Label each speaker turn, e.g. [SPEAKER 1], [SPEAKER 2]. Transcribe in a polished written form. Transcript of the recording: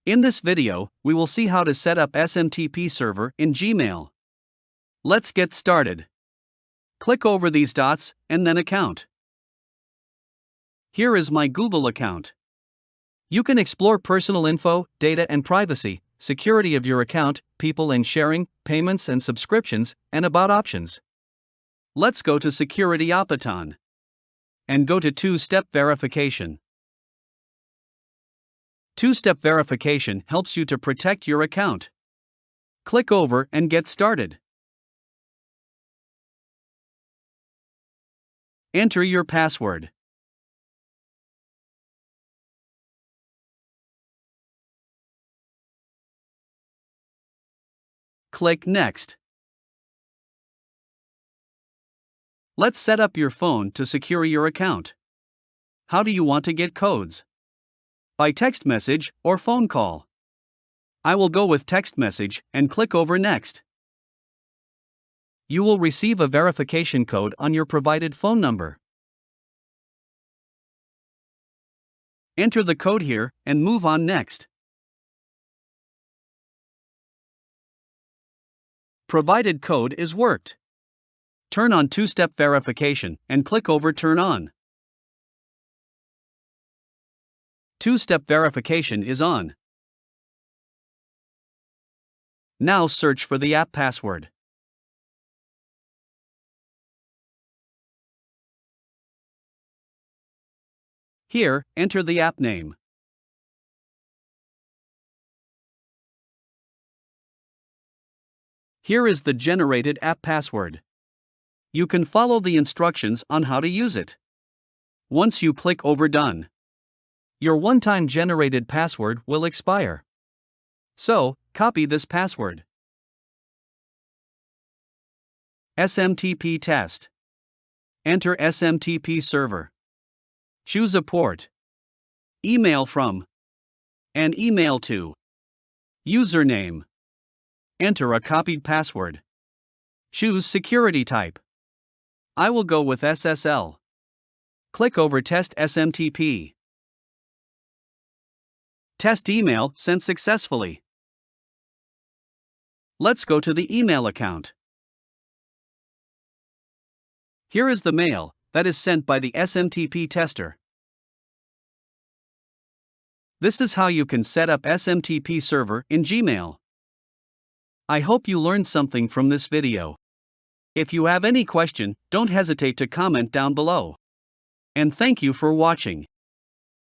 [SPEAKER 1] In this video, we will see how to set up SMTP server in Gmail. Let's get started. Click over these dots and then Account. Here is my Google account. You can explore personal info, data and privacy, security of your account, people and sharing, payments and subscriptions, and about options. Let's go to Security Option and go to Two-Step Verification. Two-step verification helps you to protect your account. Click over and get started. Enter your password. Click Next. Let's set up your phone to secure your account. How do you want to get codes? By text message or phone call? I will go with text message and click over Next. You will receive a verification code on your provided phone number. Enter the code here and move on next. Provided code is worked. Turn on two-step verification and click over Turn on. Two-step verification is on. Now search for the app password. Here, enter the app name. Here is the generated app password. You can follow the instructions on how to use it. Once you click over Done, your one-time generated password will expire. So, copy this password. SMTP test. Enter SMTP server. Choose a port. Email from. And email to. Username. Enter a copied password. Choose security type. I will go with SSL. Click over Test SMTP. Test email sent successfully. Let's go to the email account. Here is the mail that is sent by the SMTP tester. This is how you can set up SMTP server in Gmail. I hope you learned something from this video. If you have any question, don't hesitate to comment down below. And thank you for watching.